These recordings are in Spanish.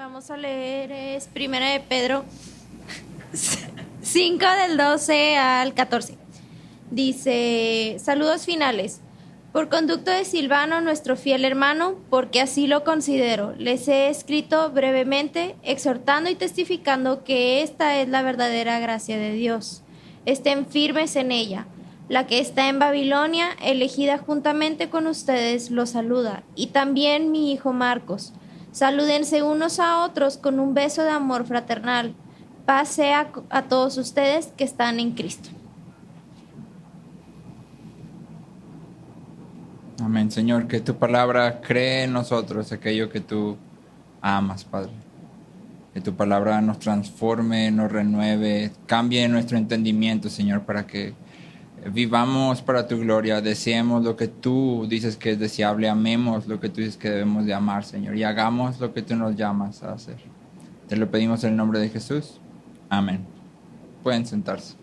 Vamos a leer es Primera de Pedro 5 del 12 al 14. Dice: saludos finales. Por conducto de Silvano, nuestro fiel hermano, porque así lo considero, les he escrito brevemente, exhortando y testificando que esta es la verdadera gracia de Dios. Estén firmes en ella. La que está en Babilonia, elegida juntamente con ustedes, los saluda, y también mi hijo Marcos. Salúdense unos a otros con un beso de amor fraternal. Paz sea a todos ustedes que están en Cristo. Amén, Señor, que tu palabra cree en nosotros aquello que tú amas, Padre. Que tu palabra nos transforme, nos renueve, cambie nuestro entendimiento, Señor, para que vivamos para tu gloria, deseemos lo que tú dices que es deseable, amemos lo que tú dices que debemos de amar, Señor, y hagamos lo que tú nos llamas a hacer. Te lo pedimos en el nombre de Jesús. Amén. Pueden sentarse.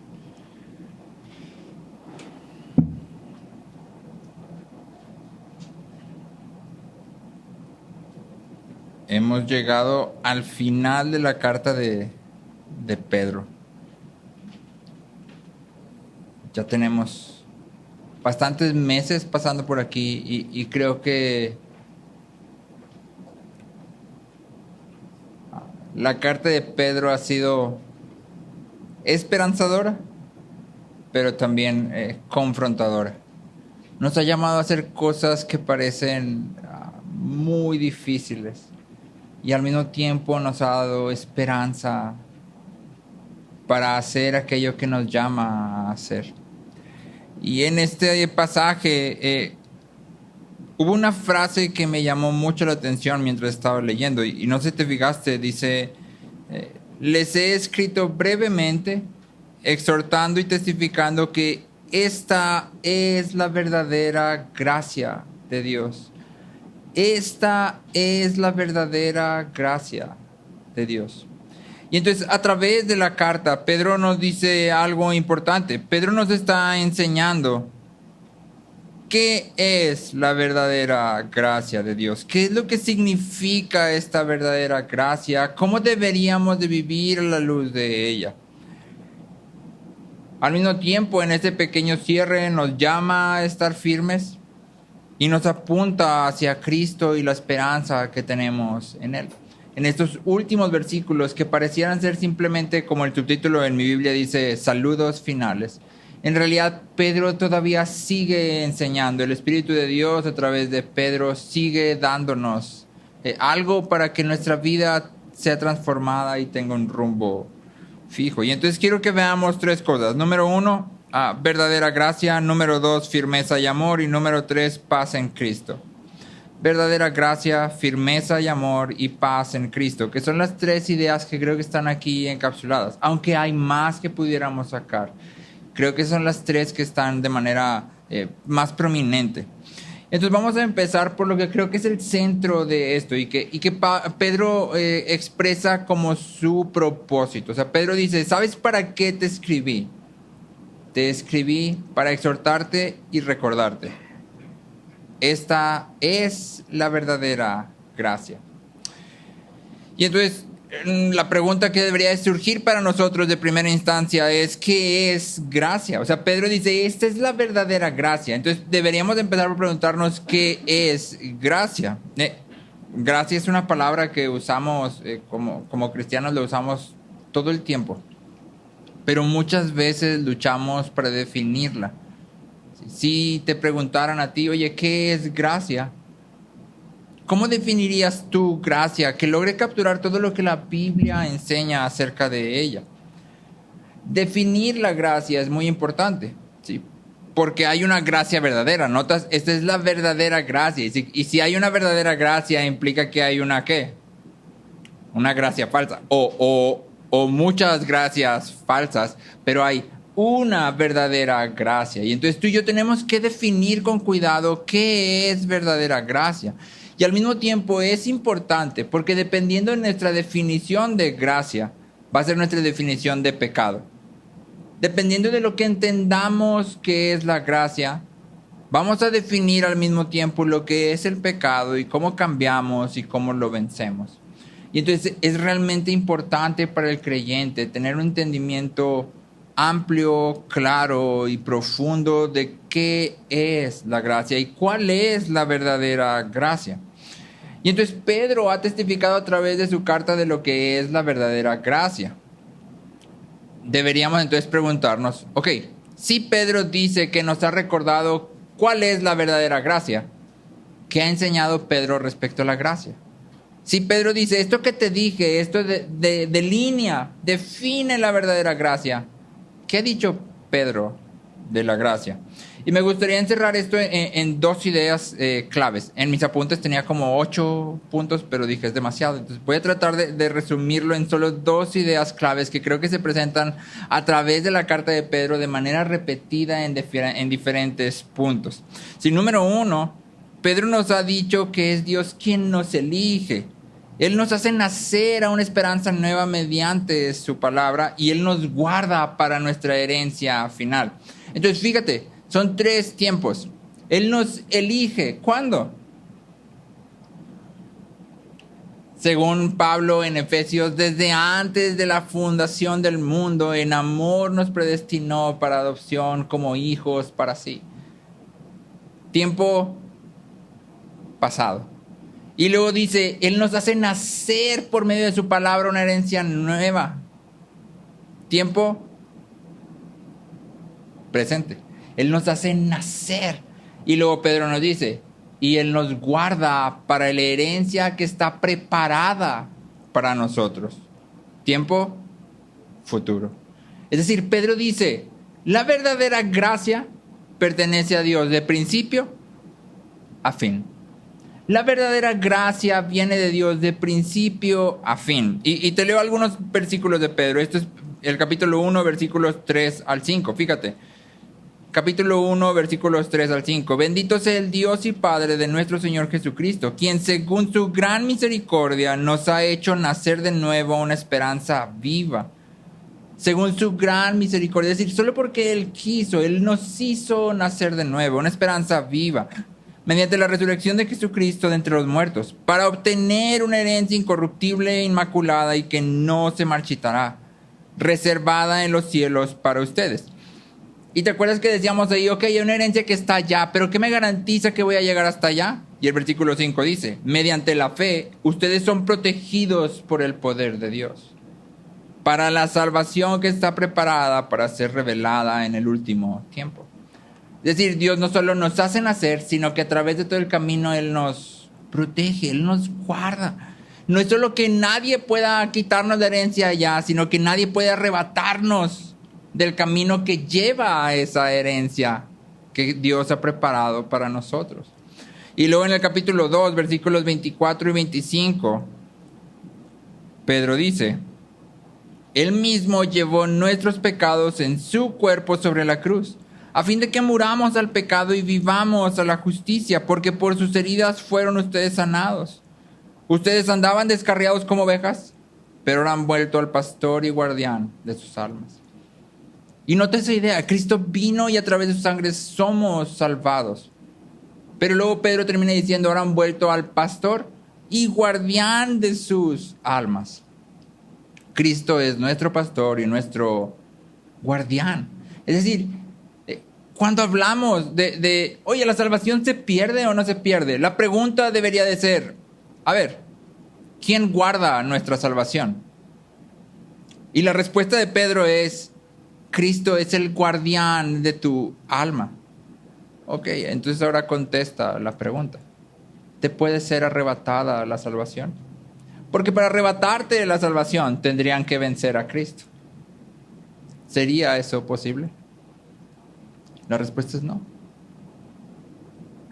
Hemos llegado al final de la carta de Pedro. Ya tenemos bastantes meses pasando por aquí y creo que la carta de Pedro ha sido esperanzadora, pero también confrontadora. Nos ha llamado a hacer cosas que parecen muy difíciles y al mismo tiempo nos ha dado esperanza para hacer aquello que nos llama a hacer. Y en este pasaje hubo una frase que me llamó mucho la atención mientras estaba leyendo, y no sé si te fijaste, dice, les he escrito brevemente, exhortando y testificando que esta es la verdadera gracia de Dios. Esta es la verdadera gracia de Dios. Y entonces a través de la carta, Pedro nos dice algo importante. Pedro nos está enseñando qué es la verdadera gracia de Dios. ¿Qué es lo que significa esta verdadera gracia? ¿Cómo deberíamos de vivir a la luz de ella? Al mismo tiempo, en este pequeño cierre nos llama a estar firmes y nos apunta hacia Cristo y la esperanza que tenemos en Él. En estos últimos versículos que parecieran ser simplemente, como el subtítulo en mi Biblia dice, saludos finales. En realidad, Pedro todavía sigue enseñando. El Espíritu de Dios a través de Pedro sigue dándonos algo para que nuestra vida sea transformada y tenga un rumbo fijo. Y entonces quiero que veamos tres cosas. Número 1, verdadera gracia. Número 2, firmeza y amor. Y número 3, paz en Cristo. Verdadera gracia, firmeza y amor y paz en Cristo, que son las tres ideas que creo que están aquí encapsuladas, aunque hay más que pudiéramos sacar. Creo que son las tres que están de manera más prominente. Entonces vamos a empezar por lo que creo que es el centro de esto y que Pedro expresa como su propósito. O sea, Pedro dice, ¿sabes para qué te escribí? Te escribí para exhortarte y recordarte. Esta es la verdadera gracia. Y entonces la pregunta que debería surgir para nosotros de primera instancia es ¿qué es gracia? O sea, Pedro dice, esta es la verdadera gracia. Entonces deberíamos empezar por preguntarnos ¿qué es gracia? Gracia es una palabra que usamos como cristianos, la usamos todo el tiempo, pero muchas veces luchamos para definirla. Si te preguntaran a ti, oye, ¿qué es gracia? ¿Cómo definirías tú gracia? Que logre capturar todo lo que la Biblia enseña acerca de ella. Definir la gracia es muy importante, ¿sí? Porque hay una gracia verdadera. ¿Notas? Esta es la verdadera gracia. Y si hay una verdadera gracia, implica que hay una ¿qué? Una gracia falsa. O muchas gracias falsas, pero hay una verdadera gracia. Y entonces tú y yo tenemos que definir con cuidado qué es verdadera gracia. Y al mismo tiempo es importante porque dependiendo de nuestra definición de gracia, va a ser nuestra definición de pecado. Dependiendo de lo que entendamos que es la gracia, vamos a definir al mismo tiempo lo que es el pecado y cómo cambiamos y cómo lo vencemos. Y entonces es realmente importante para el creyente tener un entendimiento amplio, claro y profundo de qué es la gracia y cuál es la verdadera gracia. Y entonces Pedro ha testificado a través de su carta de lo que es la verdadera gracia. Deberíamos entonces preguntarnos, ok, si Pedro dice que nos ha recordado cuál es la verdadera gracia, ¿qué ha enseñado Pedro respecto a la gracia? Si Pedro dice, esto que te dije, esto de línea, define la verdadera gracia, ¿qué ha dicho Pedro de la gracia? Y me gustaría encerrar esto en dos ideas claves. En mis apuntes tenía como 8 puntos, pero dije es demasiado. Entonces voy a tratar de resumirlo en solo 2 ideas claves que creo que se presentan a través de la carta de Pedro de manera repetida en diferentes puntos. Si número 1, Pedro nos ha dicho que es Dios quien nos elige. Él nos hace nacer a una esperanza nueva mediante su palabra y Él nos guarda para nuestra herencia final. Entonces, fíjate, son 3 tiempos. Él nos elige. ¿Cuándo? Según Pablo en Efesios, desde antes de la fundación del mundo, en amor nos predestinó para adopción como hijos para sí. Tiempo pasado. Y luego dice, Él nos hace nacer por medio de su palabra una herencia nueva. Tiempo presente. Él nos hace nacer. Y luego Pedro nos dice, y Él nos guarda para la herencia que está preparada para nosotros. Tiempo futuro. Es decir, Pedro dice, la verdadera gracia pertenece a Dios de principio a fin. La verdadera gracia viene de Dios de principio a fin. Y te leo algunos versículos de Pedro. Esto es el capítulo 1, versículos 3 al 5. Fíjate. Capítulo 1, versículos 3 al 5. Bendito sea el Dios y Padre de nuestro Señor Jesucristo, quien según su gran misericordia nos ha hecho nacer de nuevo a una esperanza viva. Según su gran misericordia. Es decir, solo porque Él quiso, Él nos hizo nacer de nuevo, una esperanza viva. Mediante la resurrección de Jesucristo de entre los muertos, para obtener una herencia incorruptible e inmaculada y que no se marchitará, reservada en los cielos para ustedes. Y te acuerdas que decíamos ahí, ok, hay una herencia que está allá, pero ¿qué me garantiza que voy a llegar hasta allá? Y el versículo 5 dice, mediante la fe, ustedes son protegidos por el poder de Dios, para la salvación que está preparada para ser revelada en el último tiempo. Es decir, Dios no solo nos hace nacer, sino que a través de todo el camino Él nos protege, Él nos guarda. No es solo que nadie pueda quitarnos la herencia allá, sino que nadie puede arrebatarnos del camino que lleva a esa herencia que Dios ha preparado para nosotros. Y luego en el capítulo 2, versículos 24 y 25, Pedro dice, Él mismo llevó nuestros pecados en su cuerpo sobre la cruz, a fin de que muramos al pecado y vivamos a la justicia, porque por sus heridas fueron ustedes sanados. Ustedes andaban descarriados como ovejas, pero ahora han vuelto al pastor y guardián de sus almas. Y nota esa idea, Cristo vino y a través de su sangre somos salvados. Pero luego Pedro termina diciendo, ahora han vuelto al pastor y guardián de sus almas. Cristo es nuestro pastor y nuestro guardián. Es decir, cuando hablamos oye, ¿la salvación se pierde o no se pierde? La pregunta debería de ser, a ver, ¿quién guarda nuestra salvación? Y la respuesta de Pedro es, Cristo es el guardián de tu alma. Ok, entonces ahora contesta la pregunta. ¿Te puede ser arrebatada la salvación? Porque para arrebatarte la salvación tendrían que vencer a Cristo. ¿Sería eso posible? La respuesta es no.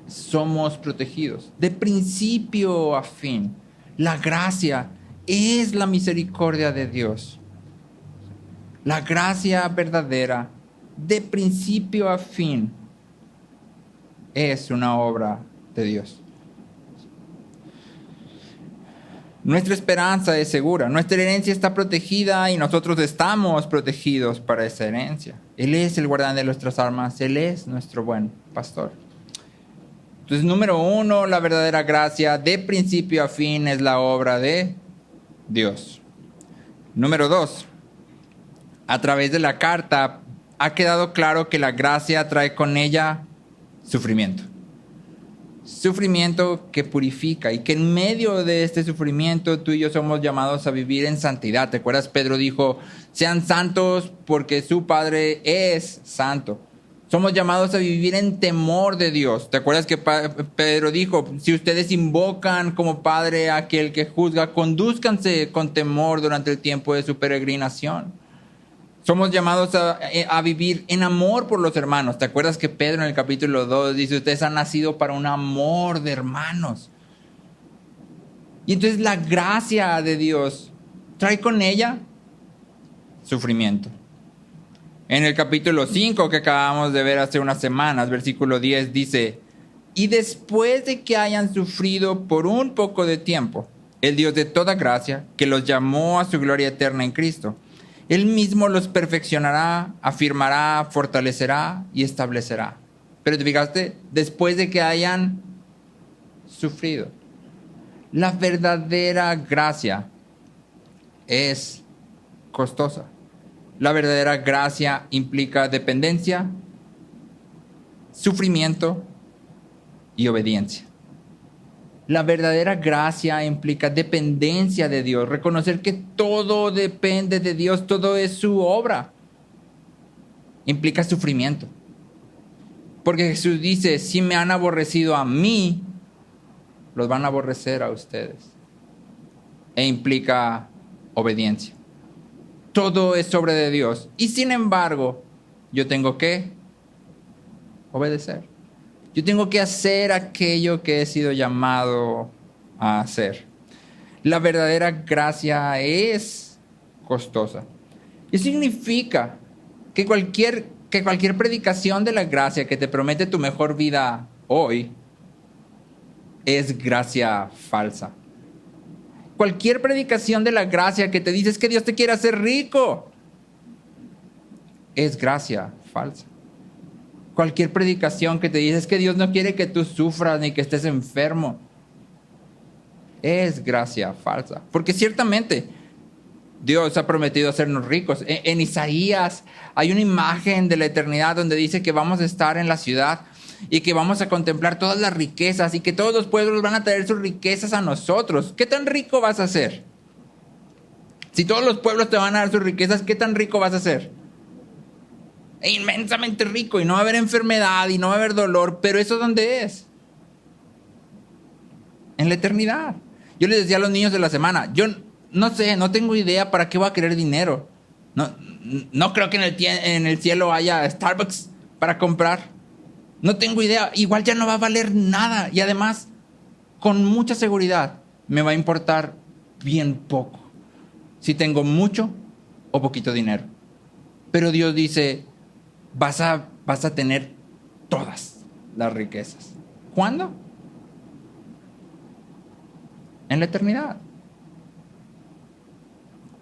Somos protegidos de principio a fin. La gracia es la misericordia de Dios. La gracia verdadera, de principio a fin, es una obra de Dios. Nuestra esperanza es segura, nuestra herencia está protegida y nosotros estamos protegidos para esa herencia. Él es el guardián de nuestras almas, Él es nuestro buen pastor. Entonces, número 1, la verdadera gracia de principio a fin es la obra de Dios. Número 2. A través de la carta ha quedado claro que la gracia trae con ella sufrimiento. Sufrimiento que purifica, y que en medio de este sufrimiento tú y yo somos llamados a vivir en santidad. ¿Te acuerdas? Pedro dijo, sean santos porque su Padre es santo. Somos llamados a vivir en temor de Dios. ¿Te acuerdas que Pedro dijo, si ustedes invocan como Padre a aquel que juzga, condúzcanse con temor durante el tiempo de su peregrinación? Somos llamados a vivir en amor por los hermanos. ¿Te acuerdas que Pedro en el capítulo 2 dice, ustedes han nacido para un amor de hermanos? Y entonces la gracia de Dios trae con ella sufrimiento. En el capítulo 5 que acabamos de ver hace unas semanas, versículo 10 dice, y después de que hayan sufrido por un poco de tiempo, el Dios de toda gracia, que los llamó a su gloria eterna en Cristo, Él mismo los perfeccionará, afirmará, fortalecerá y establecerá. Pero te fijaste, después de que hayan sufrido. La verdadera gracia es costosa. La verdadera gracia implica dependencia, sufrimiento y obediencia. La verdadera gracia implica dependencia de Dios, reconocer que todo depende de Dios, todo es su obra. Implica sufrimiento. Porque Jesús dice, si me han aborrecido a mí, los van a aborrecer a ustedes. E implica obediencia. Todo es obra de Dios. Y sin embargo, yo tengo que obedecer. Yo tengo que hacer aquello que he sido llamado a hacer. La verdadera gracia es costosa. Y significa que cualquier predicación de la gracia que te promete tu mejor vida hoy es gracia falsa. Cualquier predicación de la gracia que te dice es que Dios te quiere hacer rico es gracia falsa. Cualquier predicación que te dice es que Dios no quiere que tú sufras ni que estés enfermo es gracia falsa. Porque ciertamente Dios ha prometido hacernos ricos. En Isaías hay una imagen de la eternidad donde dice que vamos a estar en la ciudad y que vamos a contemplar todas las riquezas y que todos los pueblos van a traer sus riquezas a nosotros. ¿Qué tan rico vas a ser? Si todos los pueblos te van a dar sus riquezas, ¿qué tan rico vas a ser? Inmensamente rico, y no va a haber enfermedad y no va a haber dolor. Pero ¿eso dónde es? En la eternidad. Yo les decía a los niños de la semana, yo no sé, no tengo idea para qué voy a querer dinero. No creo que en el cielo haya Starbucks para comprar. No tengo idea. Igual ya no va a valer nada. Y además, con mucha seguridad, me va a importar bien poco si tengo mucho o poquito dinero. Pero Dios dice, vas a tener todas las riquezas. ¿Cuándo? En la eternidad.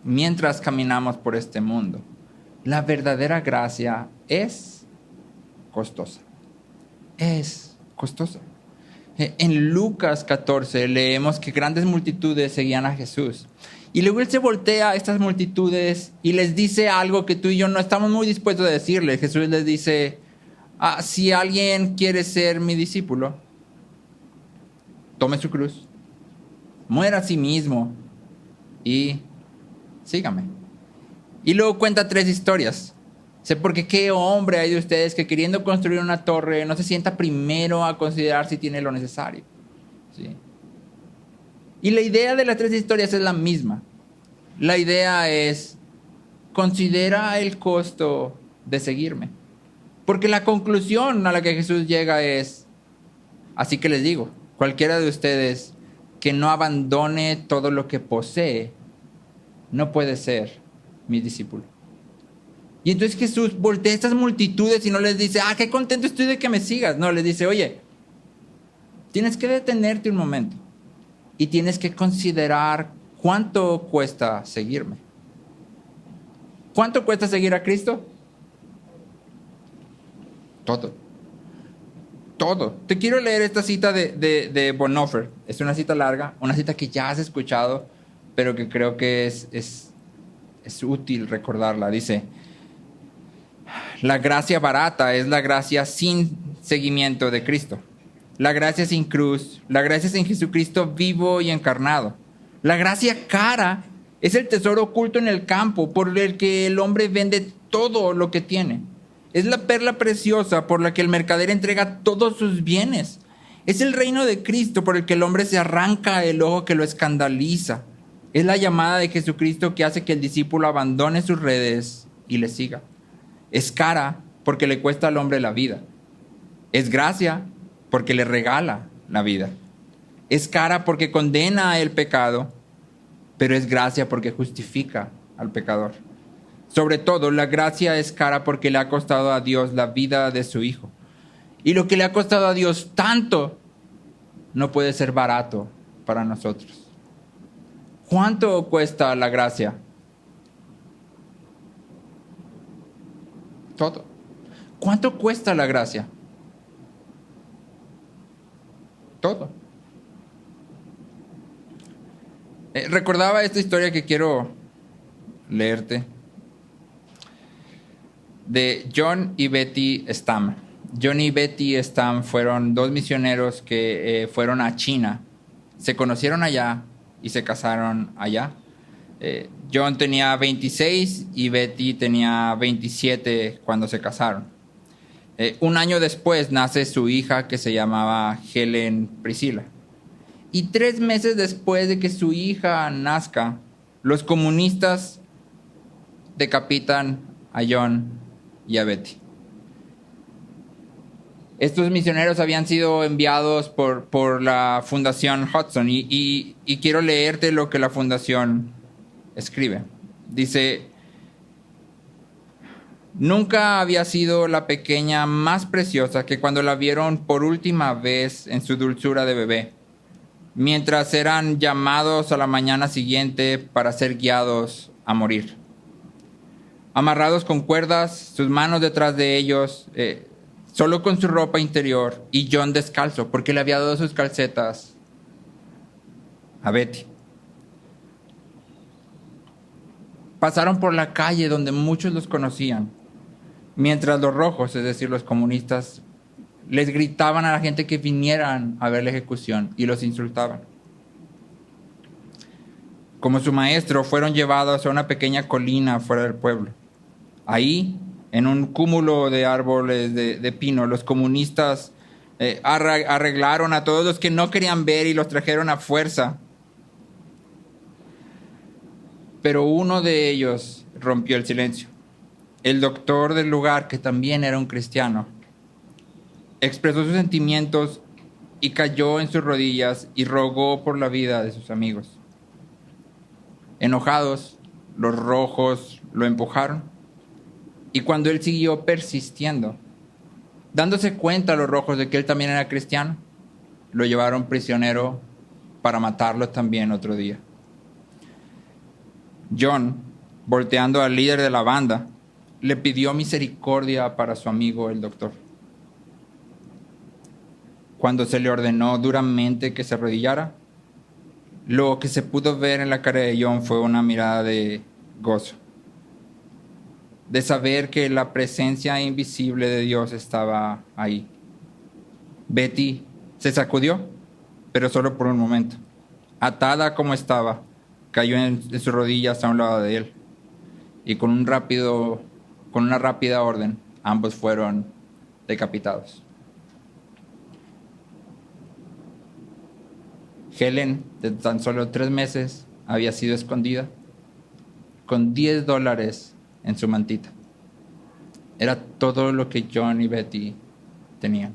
Mientras caminamos por este mundo, la verdadera gracia es costosa. Es costosa. En Lucas 14 leemos que grandes multitudes seguían a Jesús. Y luego Él se voltea a estas multitudes y les dice algo que tú y yo no estamos muy dispuestos a decirles. Jesús les dice, si alguien quiere ser mi discípulo, tome su cruz, muera a sí mismo y sígame. Y luego cuenta 3 historias. Porque qué hombre hay de ustedes que queriendo construir una torre no se sienta primero a considerar si tiene lo necesario. ¿Sí? Y la idea de las 3 historias es la misma. La idea es, considera el costo de seguirme. Porque la conclusión a la que Jesús llega es, así que les digo, cualquiera de ustedes que no abandone todo lo que posee, no puede ser mi discípulo. Y entonces Jesús voltea a estas multitudes y no les dice, qué contento estoy de que me sigas. No, les dice, oye, tienes que detenerte un momento y tienes que considerar cuánto cuesta seguirme. ¿Cuánto cuesta seguir a Cristo? Todo. Todo. Te quiero leer esta cita de Bonhoeffer. Es una cita larga, una cita que ya has escuchado, pero que creo que es útil recordarla. Dice, la gracia barata es la gracia sin seguimiento de Cristo. La gracia sin cruz, la gracia sin Jesucristo vivo y encarnado. La gracia cara es el tesoro oculto en el campo por el que el hombre vende todo lo que tiene. Es la perla preciosa por la que el mercader entrega todos sus bienes. Es el reino de Cristo por el que el hombre se arranca el ojo que lo escandaliza. Es la llamada de Jesucristo que hace que el discípulo abandone sus redes y le siga. Es cara porque le cuesta al hombre la vida. Es gracia porque le regala la vida. Es cara porque condena el pecado, pero es gracia porque justifica al pecador. Sobre todo, la gracia es cara porque le ha costado a Dios la vida de su Hijo. Y lo que le ha costado a Dios tanto no puede ser barato para nosotros. ¿Cuánto cuesta la gracia? Todo. ¿Cuánto cuesta la gracia? Todo. Recordaba esta historia que quiero leerte de John y Betty Stam. John y Betty Stam fueron dos misioneros que fueron a China. Se conocieron allá y se casaron allá. John tenía 26 y Betty tenía 27 cuando se casaron. Un año después nace su hija que se llamaba Helen Priscilla. Y 3 meses después de que su hija nazca, los comunistas decapitan a John y a Betty. Estos misioneros habían sido enviados por la Fundación Hudson y quiero leerte lo que la fundación escribe. Dice, nunca había sido la pequeña más preciosa que cuando la vieron por última vez en su dulzura de bebé, mientras eran llamados a la mañana siguiente para ser guiados a morir. Amarrados con cuerdas, sus manos detrás de ellos, solo con su ropa interior, y John descalzo, porque le había dado sus calcetas a Betty. Pasaron por la calle donde muchos los conocían, mientras los rojos, es decir, los comunistas, les gritaban a la gente que vinieran a ver la ejecución y los insultaban. Como su maestro, fueron llevados a una pequeña colina fuera del pueblo. Ahí, en un cúmulo de árboles de pino, los comunistas arreglaron a todos los que no querían ver y los trajeron a fuerza. Pero uno de ellos rompió el silencio. El doctor del lugar, que también era un cristiano, expresó sus sentimientos y cayó en sus rodillas y rogó por la vida de sus amigos. Enojados, los rojos lo empujaron, y cuando él siguió persistiendo, dándose cuenta los rojos de que él también era cristiano, lo llevaron prisionero para matarlo también otro día. John, volteando al líder de la banda, le pidió misericordia para su amigo el doctor. Cuando se le ordenó duramente que se arrodillara, lo que se pudo ver en la cara de John fue una mirada de gozo, de saber que la presencia invisible de Dios estaba ahí. Betty se sacudió, pero solo por un momento. Atada como estaba, cayó en sus rodillas a un lado de él, y con una rápida orden, ambos fueron decapitados. Helen, de tan solo 3 meses, había sido escondida con $10 en su mantita. Era todo lo que John y Betty tenían.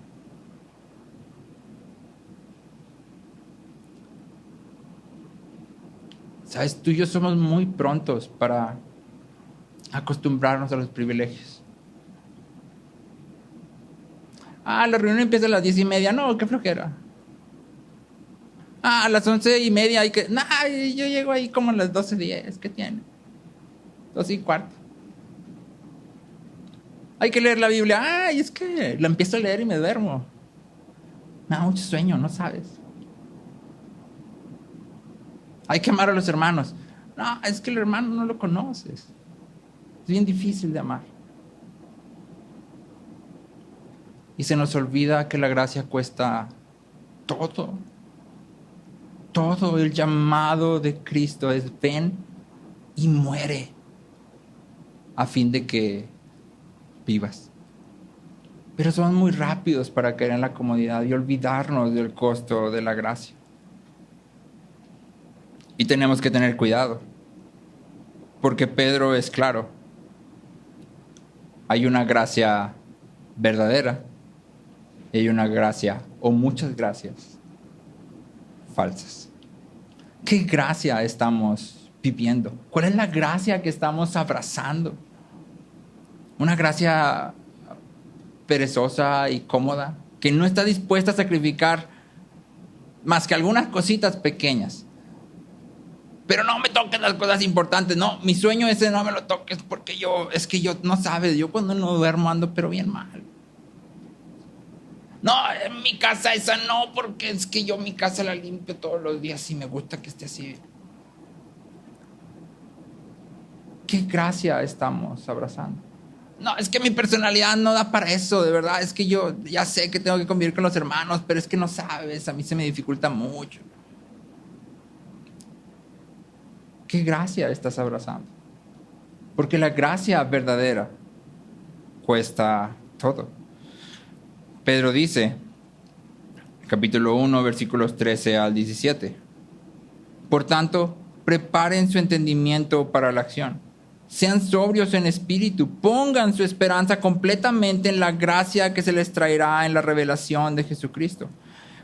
Sabes, tú y yo somos muy prontos para acostumbrarnos a los privilegios. La reunión empieza a las 10:30. No, qué flojera. A las 11:30 hay que... yo llego ahí como a las 12:10. ¿Qué tiene? 12:15. Hay que leer la Biblia. Es que la empiezo a leer y me duermo. Me da mucho sueño, no sabes. Hay que amar a los hermanos. No, es que el hermano no lo conoces. Es bien difícil de amar. Y se nos olvida que la gracia cuesta todo. Todo el llamado de Cristo es ven y muere a fin de que vivas. Pero somos muy rápidos para caer en la comodidad y olvidarnos del costo de la gracia. Y tenemos que tener cuidado, porque Pedro es claro. Hay una gracia verdadera y hay una gracia, o muchas gracias, falsas. ¿Qué gracia estamos viviendo? ¿Cuál es la gracia que estamos abrazando? ¿Una gracia perezosa y cómoda, que no está dispuesta a sacrificar más que algunas cositas pequeñas? Pero no me toques las cosas importantes. No, mi sueño ese no me lo toques porque es que yo, no sabes, yo cuando no duermo ando pero bien mal. No, en mi casa esa no, porque es que yo mi casa la limpio todos los días y me gusta que esté así. ¿Qué gracia estamos abrazando? No, es que mi personalidad no da para eso, de verdad. Es que yo ya sé que tengo que convivir con los hermanos, pero es que no sabes, a mí se me dificulta mucho. ¿Qué gracia estás abrazando? Porque la gracia verdadera cuesta todo. Pedro dice, capítulo 1, versículos 13 al 17. Por tanto, preparen su entendimiento para la acción. Sean sobrios en espíritu, pongan su esperanza completamente en la gracia que se les traerá en la revelación de Jesucristo.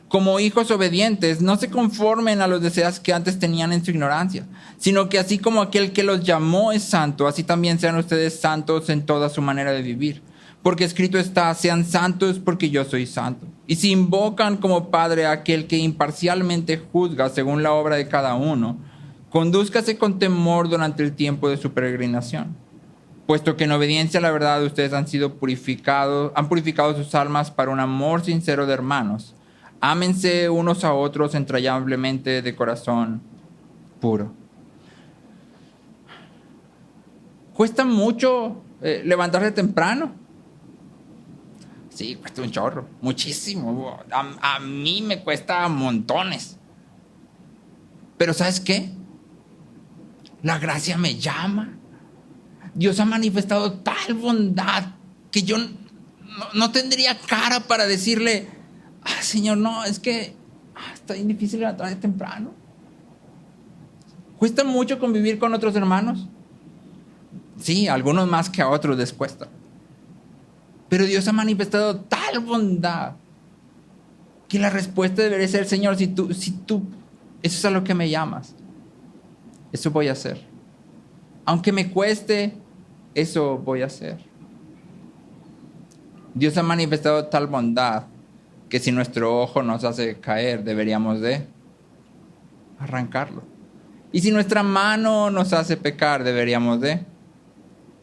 Como hijos obedientes, no se conformen a los deseos que antes tenían en su ignorancia, sino que así como aquel que los llamó es santo, así también sean ustedes santos en toda su manera de vivir. Porque escrito está, sean santos porque yo soy santo. Y si invocan como Padre a aquel que imparcialmente juzga según la obra de cada uno, condúzcase con temor durante el tiempo de su peregrinación. Puesto que en obediencia a la verdad ustedes han purificado sus almas para un amor sincero de hermanos. Ámense unos a otros entrañablemente de corazón puro. ¿Cuesta mucho levantarse temprano? Sí, cuesta un chorro, muchísimo. A mí me cuesta montones. Pero ¿sabes qué? La gracia me llama. Dios ha manifestado tal bondad que yo no tendría cara para decirle, Señor, no, es que está bien difícil levantarse temprano. ¿Cuesta mucho convivir con otros hermanos? Sí, a algunos más que a otros les cuesta. Pero Dios ha manifestado tal bondad que la respuesta debería ser, Señor, si tú, eso es a lo que me llamas, eso voy a hacer. Aunque me cueste, eso voy a hacer. Dios ha manifestado tal bondad que si nuestro ojo nos hace caer, deberíamos de arrancarlo. Y si nuestra mano nos hace pecar, deberíamos de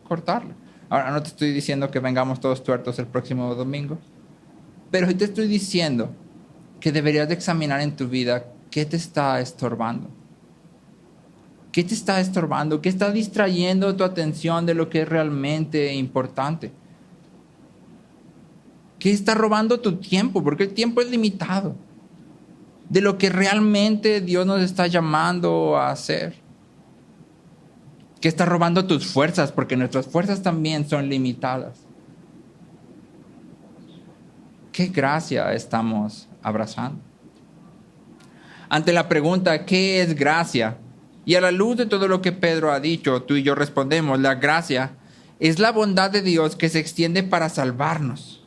cortarlo. Ahora, no te estoy diciendo que vengamos todos tuertos el próximo domingo, pero hoy te estoy diciendo que deberías de examinar en tu vida qué te está estorbando. ¿Qué te está estorbando? ¿Qué está distrayendo tu atención de lo que es realmente importante? ¿Qué está robando tu tiempo? Porque el tiempo es limitado. De lo que realmente Dios nos está llamando a hacer. ¿Qué está robando tus fuerzas? Porque nuestras fuerzas también son limitadas. ¿Qué gracia estamos abrazando? Ante la pregunta, ¿qué es gracia? Y a la luz de todo lo que Pedro ha dicho, tú y yo respondemos, la gracia es la bondad de Dios que se extiende para salvarnos.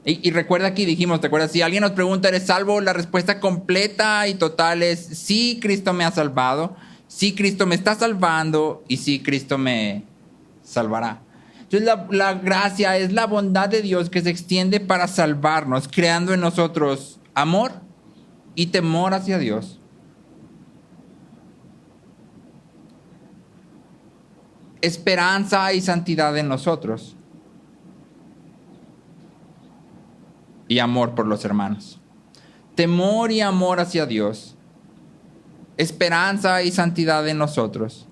Y recuerda aquí dijimos, ¿te acuerdas? Si alguien nos pregunta, ¿eres salvo? La respuesta completa y total es, sí, Cristo me ha salvado. Sí, Cristo me está salvando y sí, Cristo me salvará. Entonces la gracia es la bondad de Dios que se extiende para salvarnos, creando en nosotros amor y temor hacia Dios. Esperanza y santidad en nosotros. Y amor por los hermanos. Temor y amor hacia Dios. esperanza y santidad en nosotros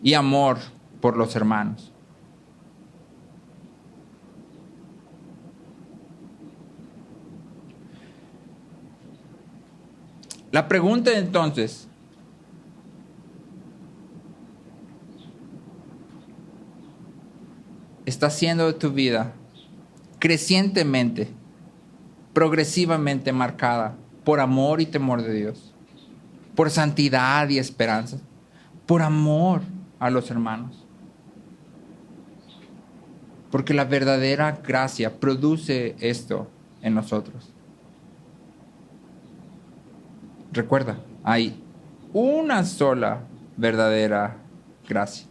y amor por los hermanos. La pregunta entonces, ¿está siendo tu vida crecientemente, progresivamente marcada por amor y temor de Dios, por santidad y esperanza, por amor a los hermanos? Porque la verdadera gracia produce esto en nosotros. Recuerda, hay una sola verdadera gracia.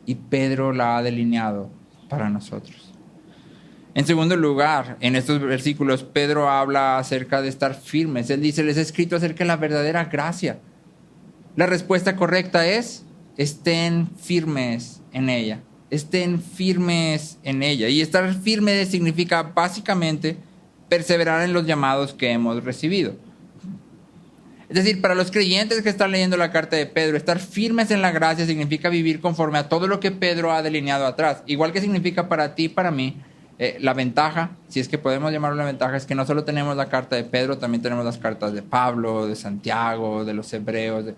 Y Pedro la ha delineado para nosotros. En segundo lugar, en estos versículos, Pedro habla acerca de estar firmes. Él dice, les he escrito acerca de la verdadera gracia. La respuesta correcta es, estén firmes en ella. Estén firmes en ella. Y estar firme significa básicamente perseverar en los llamados que hemos recibido. Es decir, para los creyentes que están leyendo la carta de Pedro, estar firmes en la gracia significa vivir conforme a todo lo que Pedro ha delineado atrás. Igual que significa para ti y para mí, la ventaja, si es que podemos llamarlo la ventaja, es que no solo tenemos la carta de Pedro, también tenemos las cartas de Pablo, de Santiago, de los Hebreos.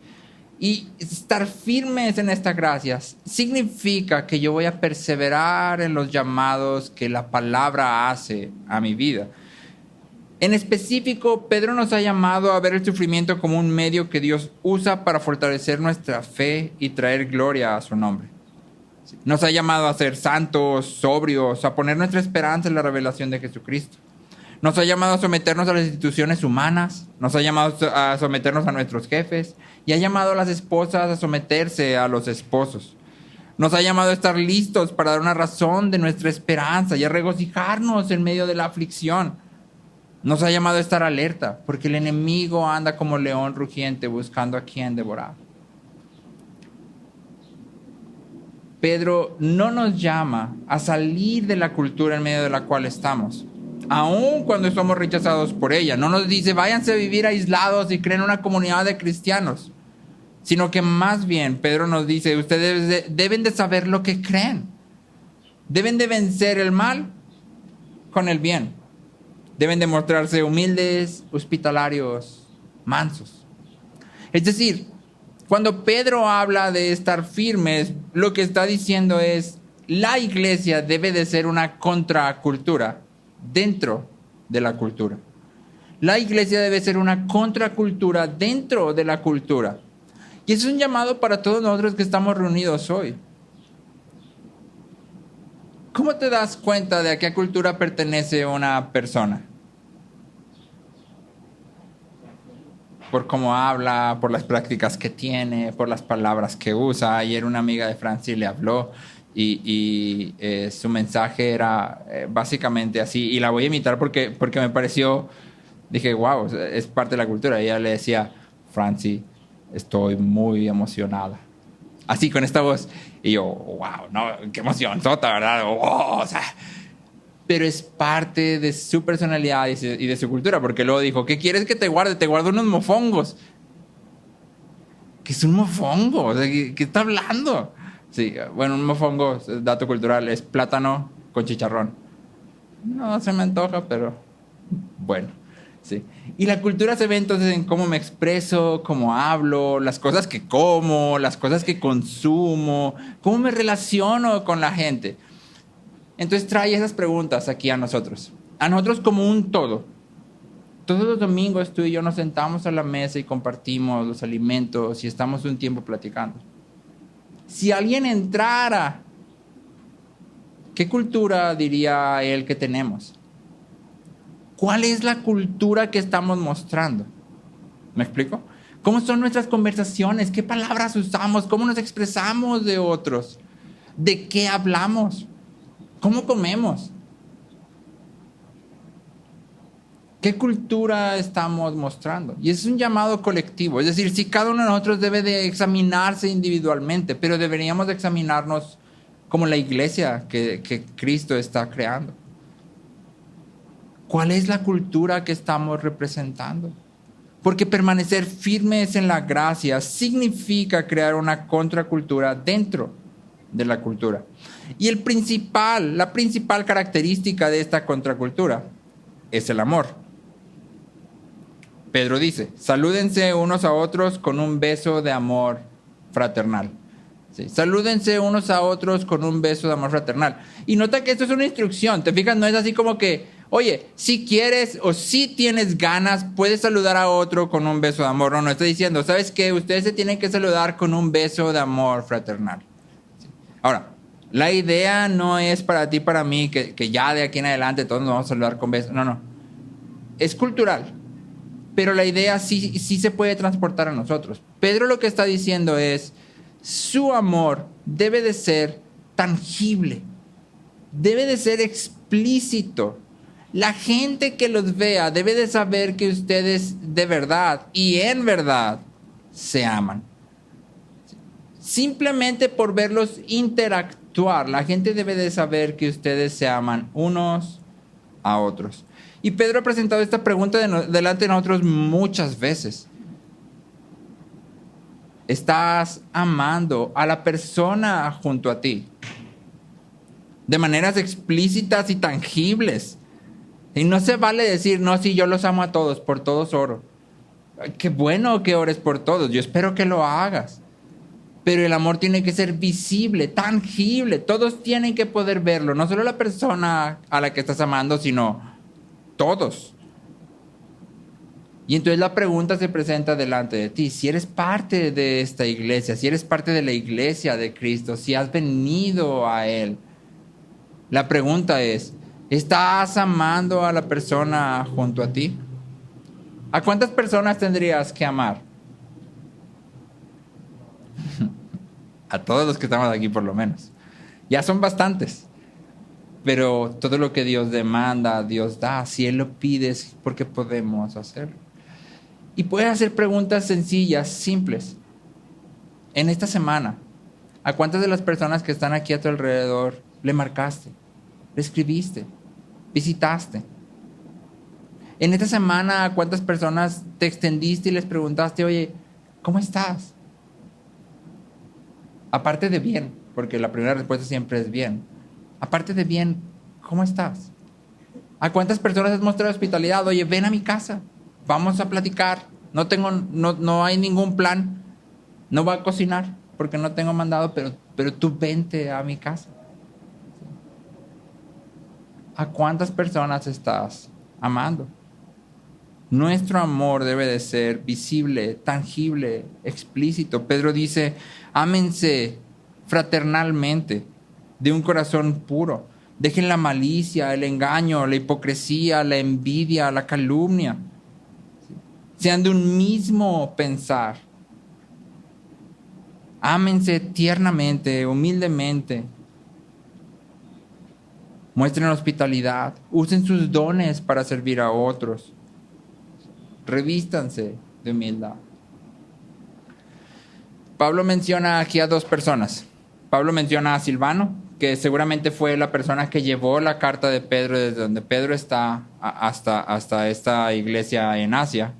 Y estar firmes en esta gracia significa que yo voy a perseverar en los llamados que la palabra hace a mi vida. En específico, Pedro nos ha llamado a ver el sufrimiento como un medio que Dios usa para fortalecer nuestra fe y traer gloria a su nombre. Nos ha llamado a ser santos, sobrios, a poner nuestra esperanza en la revelación de Jesucristo. Nos ha llamado a someternos a las instituciones humanas, nos ha llamado a someternos a nuestros jefes y ha llamado a las esposas a someterse a los esposos. Nos ha llamado a estar listos para dar una razón de nuestra esperanza y a regocijarnos en medio de la aflicción. Nos ha llamado a estar alerta, porque el enemigo anda como león rugiente buscando a quien devorar. Pedro no nos llama a salir de la cultura en medio de la cual estamos, aun cuando somos rechazados por ella. No nos dice, váyanse a vivir aislados y creen una comunidad de cristianos, sino que más bien Pedro nos dice, ustedes deben de saber lo que creen. Deben de vencer el mal con el bien. Deben de mostrarse humildes, hospitalarios, mansos. Es decir, cuando Pedro habla de estar firmes, lo que está diciendo es, la iglesia debe de ser una contracultura dentro de la cultura. La iglesia debe ser una contracultura dentro de la cultura. Y es un llamado para todos nosotros que estamos reunidos hoy. ¿Cómo te das cuenta de a qué cultura pertenece una persona? Por cómo habla, por las prácticas que tiene, por las palabras que usa. Ayer una amiga de Francis le habló y su mensaje era básicamente así. Y la voy a imitar porque me pareció, dije, wow, es parte de la cultura. Y ella le decía, Francis, estoy muy emocionada. Así, con esta voz. Y yo, wow, no, qué emoción, sota, ¿verdad? Wow, o sea, pero es parte de su personalidad y de su cultura, porque luego dijo, ¿qué quieres que te guarde? Te guardo unos mofongos. ¿Qué es un mofongo? O sea, ¿qué está hablando? Sí, bueno, un mofongo, dato cultural, es plátano con chicharrón. No se me antoja, pero bueno, sí. Y la cultura se ve entonces en cómo me expreso, cómo hablo, las cosas que como, las cosas que consumo, cómo me relaciono con la gente. Entonces trae esas preguntas aquí a nosotros como un todo. Todos los domingos tú y yo nos sentamos a la mesa y compartimos los alimentos y estamos un tiempo platicando. Si alguien entrara, ¿qué cultura diría él que tenemos? ¿Cuál es la cultura que estamos mostrando? ¿Me explico? ¿Cómo son nuestras conversaciones? ¿Qué palabras usamos? ¿Cómo nos expresamos de otros? ¿De qué hablamos? ¿Cómo comemos? ¿Qué cultura estamos mostrando? Y es un llamado colectivo. Es decir, sí, cada uno de nosotros debe de examinarse individualmente, pero deberíamos de examinarnos como la iglesia que Cristo está creando. ¿Cuál es la cultura que estamos representando? Porque permanecer firmes en la gracia significa crear una contracultura dentro de la cultura. Y la principal característica de esta contracultura es el amor. Pedro dice, salúdense unos a otros con un beso de amor fraternal. Sí, salúdense unos a otros con un beso de amor fraternal. Y nota que esto es una instrucción, ¿te fijas? No es así como que, oye, si quieres o si tienes ganas, puedes saludar a otro con un beso de amor. No, está diciendo, ¿sabes qué? Ustedes se tienen que saludar con un beso de amor fraternal. Sí. Ahora, la idea no es para ti, para mí, que ya de aquí en adelante todos nos vamos a saludar con besos. No. Es cultural. Pero la idea sí se puede transportar a nosotros. Pedro lo que está diciendo es, su amor debe de ser tangible, debe de ser explícito. La gente que los vea debe de saber que ustedes de verdad y en verdad se aman. Simplemente por verlos interactuar, la gente debe de saber que ustedes se aman unos a otros. Y Pedro ha presentado esta pregunta delante de nosotros muchas veces. ¿Estás amando a la persona junto a ti? De maneras explícitas y tangibles. Y no se vale decir, no, sí, yo los amo a todos, por todos oro. Qué bueno que ores por todos, yo espero que lo hagas. Pero el amor tiene que ser visible, tangible. Todos tienen que poder verlo. No solo la persona a la que estás amando, sino todos. Y entonces la pregunta se presenta delante de ti. Si eres parte de esta iglesia, si eres parte de la iglesia de Cristo, si has venido a Él, la pregunta es, ¿estás amando a la persona junto a ti? ¿A cuántas personas tendrías que amar? A todos los que estamos aquí por lo menos. Ya son bastantes. Pero todo lo que Dios demanda, Dios da. Si Él lo pide es porque podemos hacerlo. Y puedes hacer preguntas sencillas, simples. En esta semana, ¿a cuántas de las personas que están aquí a tu alrededor le marcaste? ¿Le escribiste? ¿Visitaste? En esta semana, ¿a cuántas personas te extendiste y les preguntaste, oye, ¿cómo estás? Aparte de bien, porque la primera respuesta siempre es bien. Aparte de bien, ¿cómo estás? ¿A cuántas personas has mostrado hospitalidad? Oye, ven a mi casa, vamos a platicar. No hay ningún plan. No voy a cocinar porque no tengo mandado, pero tú vente a mi casa. ¿A cuántas personas estás amando? Nuestro amor debe de ser visible, tangible, explícito. Pedro dice, ámense fraternalmente, de un corazón puro. Dejen la malicia, el engaño, la hipocresía, la envidia, la calumnia. Sean de un mismo pensar. Ámense tiernamente, humildemente. Muestren hospitalidad. Usen sus dones para servir a otros. Revístanse de humildad. Pablo menciona aquí a dos personas. Pablo menciona a Silvano, que seguramente fue la persona que llevó la carta de Pedro desde donde Pedro está hasta esta iglesia en Asia.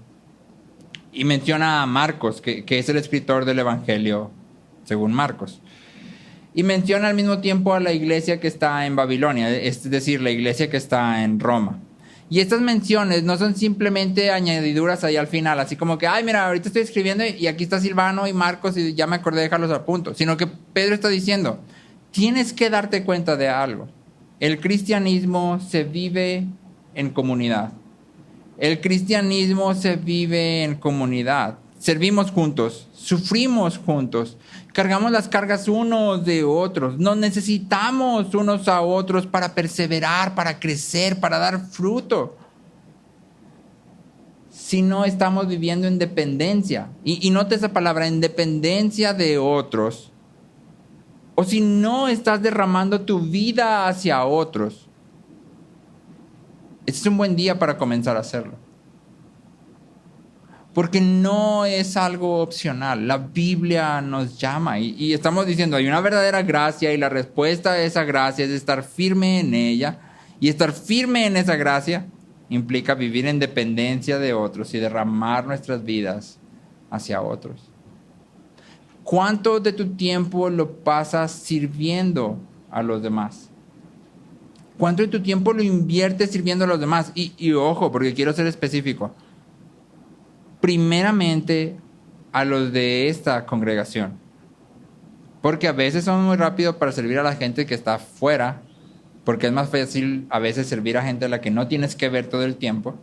Y menciona a Marcos, que es el escritor del Evangelio según Marcos. Y menciona al mismo tiempo a la iglesia que está en Babilonia, es decir, la iglesia que está en Roma. Y estas menciones no son simplemente añadiduras ahí al final, así como que, ay, mira, ahorita estoy escribiendo y aquí está Silvano y Marcos y ya me acordé de dejarlos a punto. Sino que Pedro está diciendo, tienes que darte cuenta de algo. El cristianismo se vive en comunidad. El cristianismo se vive en comunidad. Servimos juntos, sufrimos juntos, cargamos las cargas unos de otros. Nos necesitamos unos a otros para perseverar, para crecer, para dar fruto. Si no estamos viviendo en dependencia, y note esa palabra, en dependencia de otros, o si no estás derramando tu vida hacia otros, este es un buen día para comenzar a hacerlo. Porque no es algo opcional. La Biblia nos llama y estamos diciendo, hay una verdadera gracia y la respuesta a esa gracia es estar firme en ella y estar firme en esa gracia implica vivir en dependencia de otros y derramar nuestras vidas hacia otros. ¿Cuánto de tu tiempo lo pasas sirviendo a los demás? ¿Cuánto de tu tiempo lo inviertes sirviendo a los demás? Y ojo, porque quiero ser específico. Primeramente a los de esta congregación. Porque a veces somos muy rápidos para servir a la gente que está afuera, porque es más fácil a veces servir a gente a la que no tienes que ver todo el tiempo.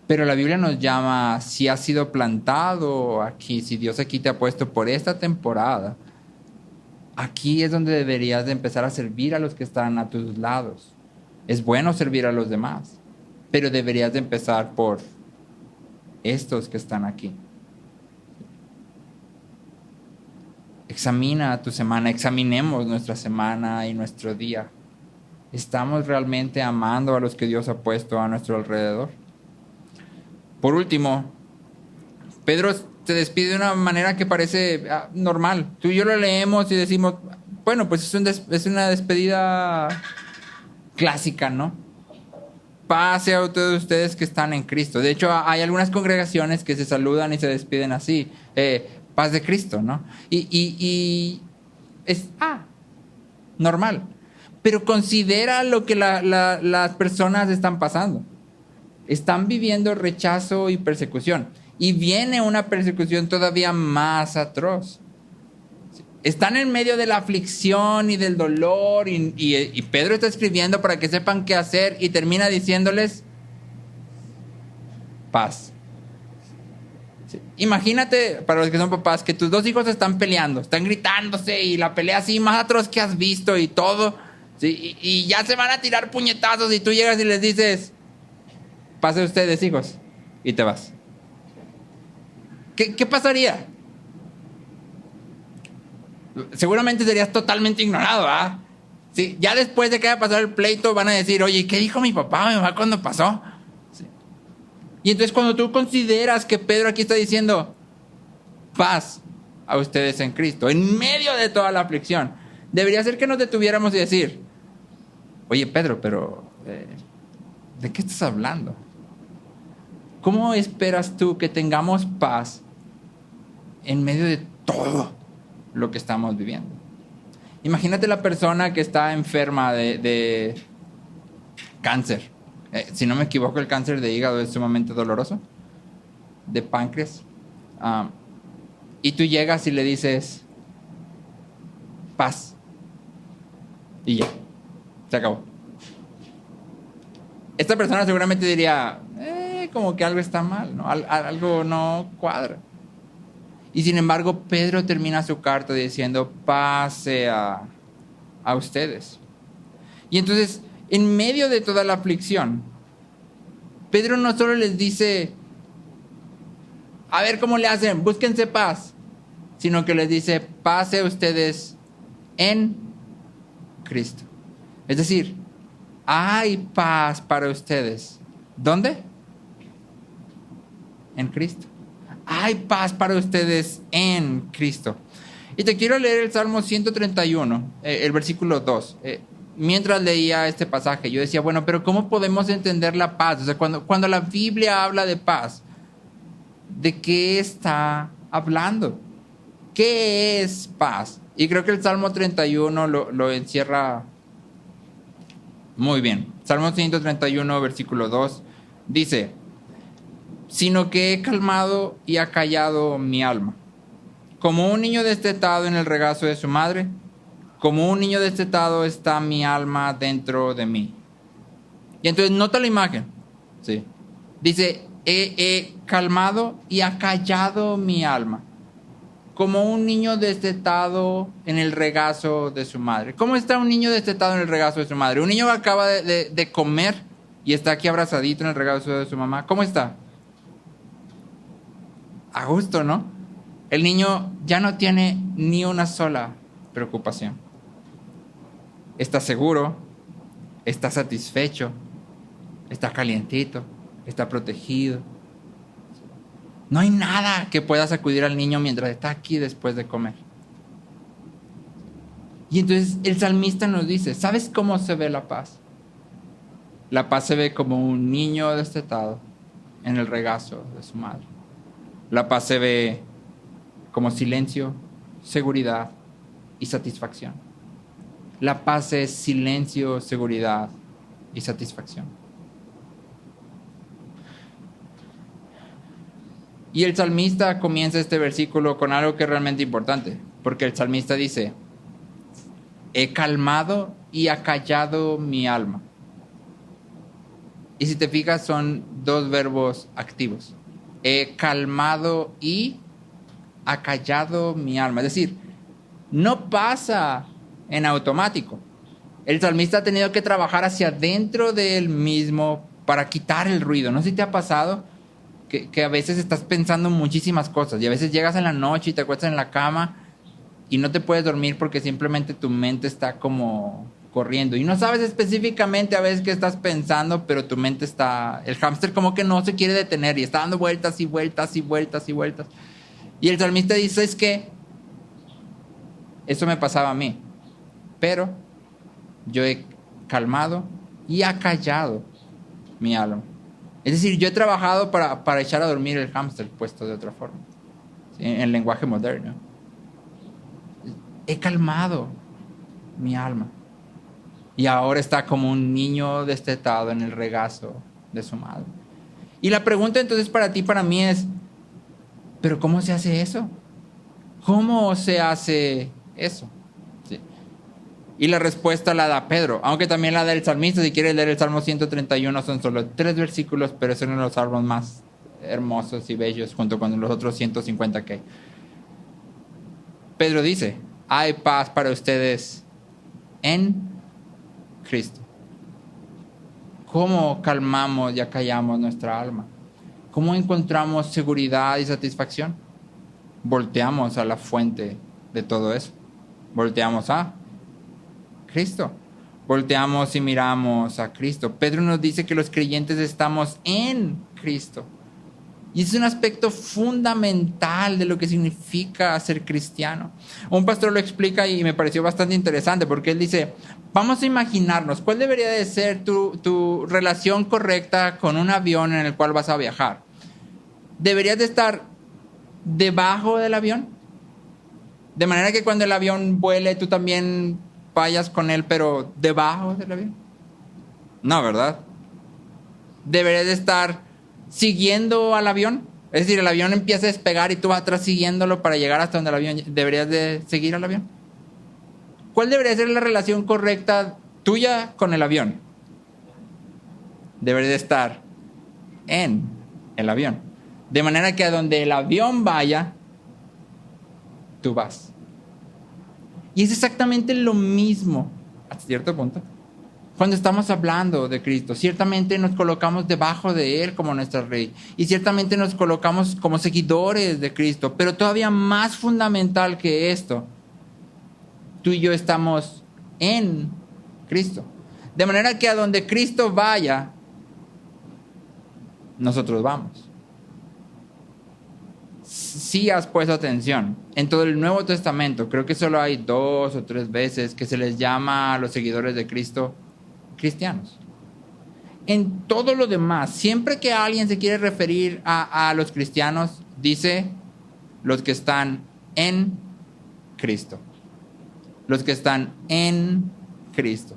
Pero la Biblia nos llama, si has sido plantado aquí, si Dios aquí te ha puesto por esta temporada, aquí es donde deberías de empezar a servir a los que están a tus lados. Es bueno servir a los demás, pero deberías de empezar por estos que están aquí. Examina tu semana, examinemos nuestra semana y nuestro día. ¿Estamos realmente amando a los que Dios ha puesto a nuestro alrededor? Por último, Pedro se despide de una manera que parece normal. Tú y yo lo leemos y decimos, bueno, pues es una despedida clásica, ¿no? Pase a todos ustedes que están en Cristo. De hecho, hay algunas congregaciones que se saludan y se despiden así. Paz de Cristo, ¿no? Y es normal. Pero considera lo que las personas están pasando. Están viviendo rechazo y persecución. Y viene una persecución todavía más atroz. Están en medio de la aflicción y del dolor. Y Pedro está escribiendo para que sepan qué hacer. Y termina diciéndoles paz. Sí. Imagínate, para los que son papás, que tus dos hijos están peleando, están gritándose y la pelea así más atroz que has visto y todo. ¿Sí? Y ya se van a tirar puñetazos y tú llegas y les dices, pase ustedes, hijos, y te vas. ¿Qué pasaría? Seguramente serías totalmente ignorado, ¿ah? ¿Sí? Ya después de que haya pasado el pleito van a decir, oye, ¿qué dijo mi papá o mi mamá cuando pasó? ¿Sí? Y entonces cuando tú consideras que Pedro aquí está diciendo paz a ustedes en Cristo, en medio de toda la aflicción, debería ser que nos detuviéramos y decir, oye Pedro, pero ¿de qué estás hablando? ¿Cómo esperas tú que tengamos paz en medio de todo lo que estamos viviendo? Imagínate la persona que está enferma de cáncer. Si no me equivoco, el cáncer de hígado es sumamente doloroso. De páncreas. Y tú llegas y le dices, paz. Y ya. Se acabó. Esta persona seguramente diría, como que algo está mal, ¿no? Algo no cuadra. Y sin embargo, Pedro termina su carta diciendo, pase a ustedes. Y entonces, en medio de toda la aflicción, Pedro no solo les dice, a ver cómo le hacen, búsquense paz, sino que les dice, pase a ustedes en Cristo. Es decir, hay paz para ustedes. ¿Dónde? En Cristo. Hay paz para ustedes en Cristo. Y te quiero leer el Salmo 131, el versículo 2. Mientras leía este pasaje, yo decía, bueno, pero ¿cómo podemos entender la paz? O sea, cuando la Biblia habla de paz, ¿de qué está hablando? ¿Qué es paz? Y creo que el Salmo 31 lo encierra muy bien. Salmo 131, versículo 2, dice, sino que he calmado y acallado mi alma. Como un niño destetado en el regazo de su madre, como un niño destetado está mi alma dentro de mí. Y entonces nota la imagen. ¿Sí? Dice, he calmado y acallado mi alma. Como un niño destetado en el regazo de su madre. ¿Cómo está un niño destetado en el regazo de su madre? Un niño que acaba de comer y está aquí abrazadito en el regazo de su mamá. ¿Cómo está? A gusto, ¿no? El niño ya no tiene ni una sola preocupación. Está seguro, está satisfecho, está calientito, está protegido. No hay nada que pueda sacudir al niño mientras está aquí después de comer. Y entonces el salmista nos dice, ¿sabes cómo se ve la paz? La paz se ve como un niño destetado en el regazo de su madre. La paz se ve como silencio, seguridad y satisfacción. La paz es silencio, seguridad y satisfacción. Y el salmista comienza este versículo con algo que es realmente importante, porque el salmista dice: he calmado y acallado mi alma. Y si te fijas, son dos verbos activos. He calmado y acallado mi alma. Es decir, no pasa en automático. El salmista ha tenido que trabajar hacia adentro de él mismo para quitar el ruido. No sé si te ha pasado que a veces estás pensando muchísimas cosas y a veces llegas en la noche y te acuestas en la cama y no te puedes dormir porque simplemente tu mente está como corriendo y no sabes específicamente a veces qué estás pensando, pero tu mente está, el hámster como que no se quiere detener y está dando vueltas y vueltas y vueltas y vueltas. Y el salmista dice: es que eso me pasaba a mí, pero yo he calmado y acallado mi alma. Es decir, yo he trabajado para echar a dormir el hámster, puesto de otra forma, ¿sí? En lenguaje moderno. He calmado mi alma. Y ahora está como un niño destetado en el regazo de su madre. Y la pregunta entonces para ti, para mí es: ¿pero cómo se hace eso? ¿Cómo se hace eso? ¿Sí? Y la respuesta la da Pedro, aunque también la da el salmista. Si quieres leer el Salmo 131, son solo 3 versículos, pero es uno de los salmos más hermosos y bellos junto con los otros 150 que hay. Pedro dice: hay paz para ustedes en Cristo. ¿Cómo calmamos y acallamos nuestra alma? ¿Cómo encontramos seguridad y satisfacción? Volteamos a la fuente de todo eso. Volteamos a Cristo. Volteamos y miramos a Cristo. Pedro nos dice que los creyentes estamos en Cristo. Y es un aspecto fundamental de lo que significa ser cristiano. Un pastor lo explica y me pareció bastante interesante porque él dice: vamos a imaginarnos cuál debería de ser tu relación correcta con un avión en el cual vas a viajar. ¿Deberías de estar debajo del avión? De manera que cuando el avión vuele tú también vayas con él, pero debajo del avión. No, ¿verdad? ¿Deberías de estar siguiendo al avión? Es decir, el avión empieza a despegar y tú vas atrás siguiéndolo para llegar hasta donde el avión. ¿Deberías de seguir al avión? ¿Cuál debería ser la relación correcta tuya con el avión? Debería de estar en el avión. De manera que a donde el avión vaya, tú vas. Y es exactamente lo mismo, hasta cierto punto, cuando estamos hablando de Cristo. Ciertamente nos colocamos debajo de Él como nuestro Rey. Y ciertamente nos colocamos como seguidores de Cristo. Pero todavía más fundamental que esto, tú y yo estamos en Cristo. De manera que a donde Cristo vaya, nosotros vamos. Si has puesto atención, en todo el Nuevo Testamento, creo que solo hay 2 o 3 veces que se les llama a los seguidores de Cristo cristianos. En todo lo demás, siempre que alguien se quiere referir a los cristianos, dice los que están en Cristo. Los que están en Cristo.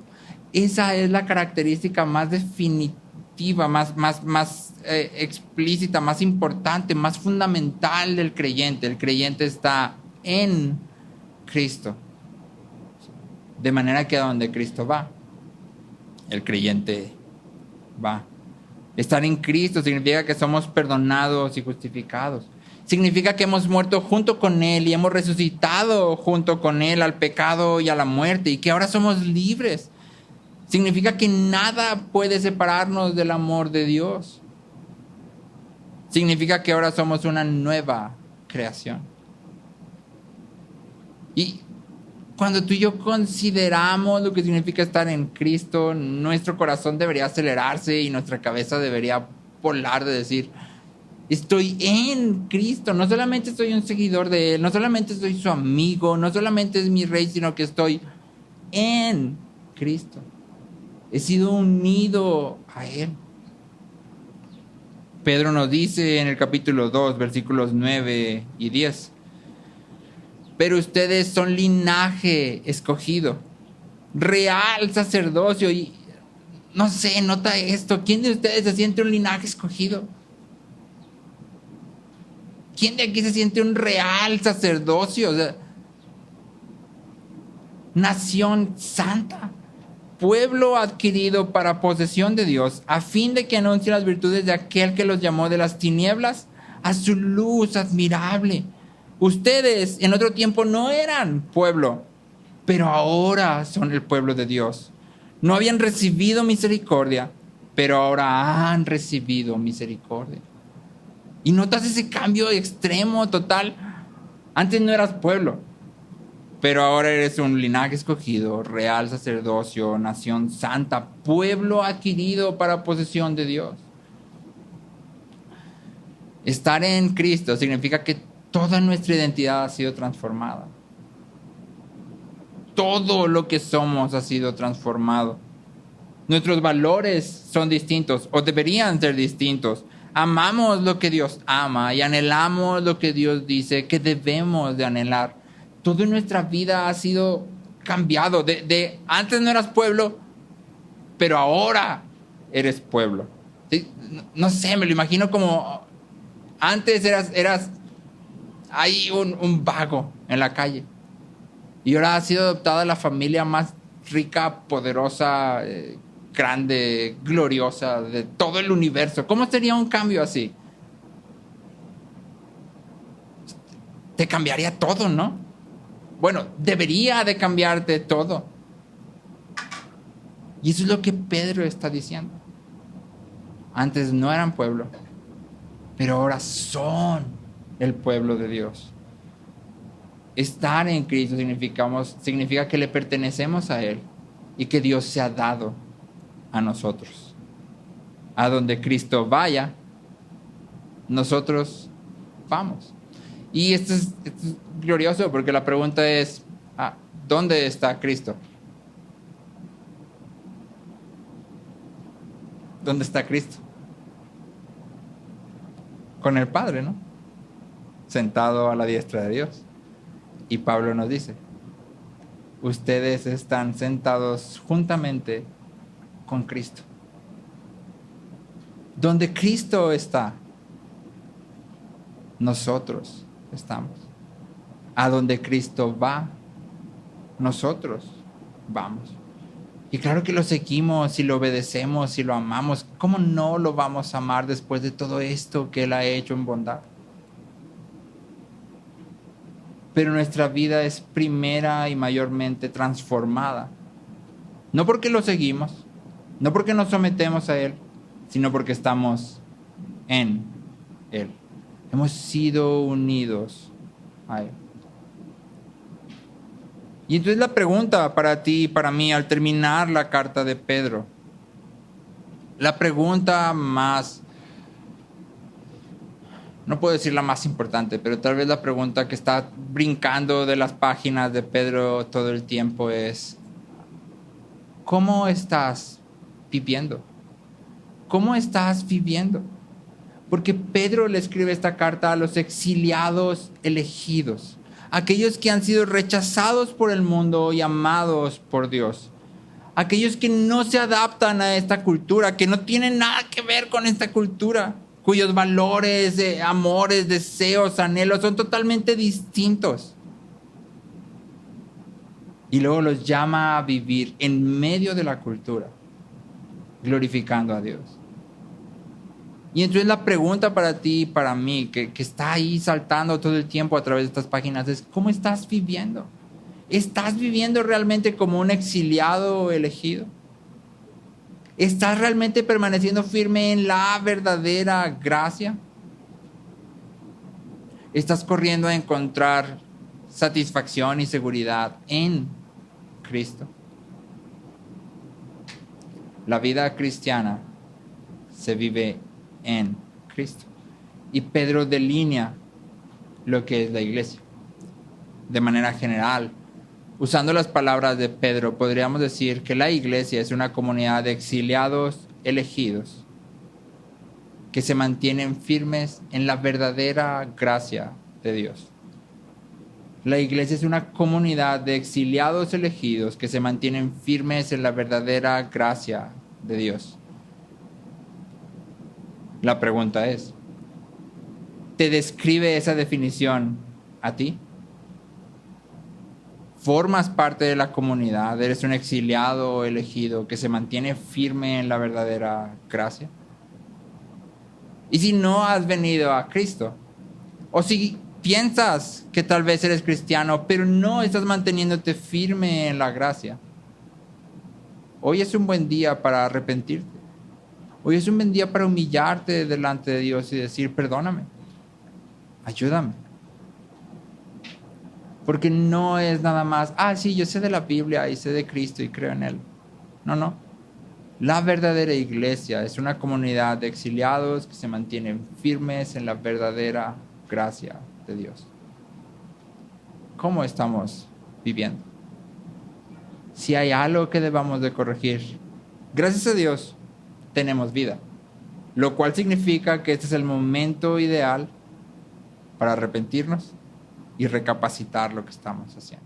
Esa es la característica más definitiva, más explícita, más importante, más fundamental del creyente. El creyente está en Cristo. De manera que a donde Cristo va, el creyente va. Estar en Cristo significa que somos perdonados y justificados. Significa que hemos muerto junto con Él y hemos resucitado junto con Él al pecado y a la muerte y que ahora somos libres. Significa que nada puede separarnos del amor de Dios. Significa que ahora somos una nueva creación. Y cuando tú y yo consideramos lo que significa estar en Cristo, nuestro corazón debería acelerarse y nuestra cabeza debería volar de decir: estoy en Cristo. No solamente soy un seguidor de Él, no solamente soy su amigo, no solamente es mi Rey, sino que estoy en Cristo. He sido unido a Él. Pedro nos dice en el capítulo 2, versículos 9 y 10. Pero ustedes son linaje escogido, real sacerdocio. Y no sé, nota esto. ¿Quién de ustedes se siente un linaje escogido? ¿Quién de aquí se siente un real sacerdocio? O sea, nación santa, pueblo adquirido para posesión de Dios, a fin de que anuncie las virtudes de aquel que los llamó de las tinieblas a su luz admirable. Ustedes en otro tiempo no eran pueblo, pero ahora son el pueblo de Dios. No habían recibido misericordia, pero ahora han recibido misericordia. Y notas ese cambio extremo, total. Antes no eras pueblo, pero ahora eres un linaje escogido, real sacerdocio, nación santa, pueblo adquirido para posesión de Dios. Estar en Cristo significa que toda nuestra identidad ha sido transformada. Todo lo que somos ha sido transformado. Nuestros valores son distintos o deberían ser distintos. Amamos lo que Dios ama y anhelamos lo que Dios dice que debemos de anhelar. Toda nuestra vida ha sido cambiado. Antes no eras pueblo, pero ahora eres pueblo. ¿Sí? No sé, me lo imagino como antes eras ahí un vago en la calle. Y ahora has sido adoptada a la familia más rica, poderosa, grande, gloriosa de todo el universo. ¿Cómo sería un cambio así? Te cambiaría todo, ¿no? Bueno, debería de cambiarte todo. Y eso es lo que Pedro está diciendo. Antes no eran pueblo, pero ahora son el pueblo de Dios. Estar en Cristo significa que le pertenecemos a Él y que Dios se ha dado a nosotros. A donde Cristo vaya, nosotros vamos. Y esto es glorioso porque la pregunta es, ¿dónde está Cristo? ¿Dónde está Cristo? Con el Padre, ¿no? Sentado a la diestra de Dios. Y Pablo nos dice, ustedes están sentados juntamente con Cristo. Donde Cristo está, nosotros estamos. A donde Cristo va, nosotros vamos. Y claro que lo seguimos y lo obedecemos y lo amamos. ¿Cómo no lo vamos a amar después de todo esto que Él ha hecho en bondad? Pero nuestra vida es primera y mayormente transformada. No porque lo seguimos, no porque nos sometemos a Él, sino porque estamos en Él. Hemos sido unidos a Él. Y entonces la pregunta para ti y para mí al terminar la carta de Pedro, la pregunta más, no puedo decir la más importante, pero tal vez la pregunta que está brincando de las páginas de Pedro todo el tiempo es, ¿cómo estás viviendo? ¿Cómo estás viviendo? Porque Pedro le escribe esta carta a los exiliados elegidos, aquellos que han sido rechazados por el mundo y amados por Dios, aquellos que no se adaptan a esta cultura, que no tienen nada que ver con esta cultura, cuyos valores, amores, deseos, anhelos son totalmente distintos. Y luego los llama a vivir en medio de la cultura, glorificando a Dios. Y entonces la pregunta para ti y para mí, que está ahí saltando todo el tiempo a través de estas páginas, es ¿cómo estás viviendo? ¿Estás viviendo realmente como un exiliado elegido? ¿Estás realmente permaneciendo firme en la verdadera gracia? ¿Estás corriendo a encontrar satisfacción y seguridad en Cristo? La vida cristiana se vive en Cristo. Y Pedro delinea lo que es la iglesia de manera general, Usando las palabras de Pedro, podríamos decir que la iglesia es una comunidad de exiliados elegidos que se mantienen firmes en la verdadera gracia de Dios. La iglesia es una comunidad de exiliados elegidos que se mantienen firmes en la verdadera gracia de Dios. La pregunta es, ¿te describe esa definición a ti? ¿Formas parte de la comunidad? ¿Eres un exiliado elegido que se mantiene firme en la verdadera gracia? Y si no has venido a Cristo, o si piensas que tal vez eres cristiano, pero no estás manteniéndote firme en la gracia, hoy es un buen día para arrepentirte. Hoy es un buen día para humillarte delante de Dios y decir, perdóname, ayúdame. Porque no es nada más, sí, yo sé de la Biblia y sé de Cristo y creo en Él. No. La verdadera iglesia es una comunidad de exiliados que se mantienen firmes en la verdadera gracia de Dios. ¿Cómo estamos viviendo? Si hay algo que debamos de corregir, gracias a Dios tenemos vida, lo cual significa que este es el momento ideal para arrepentirnos y recapacitar lo que estamos haciendo.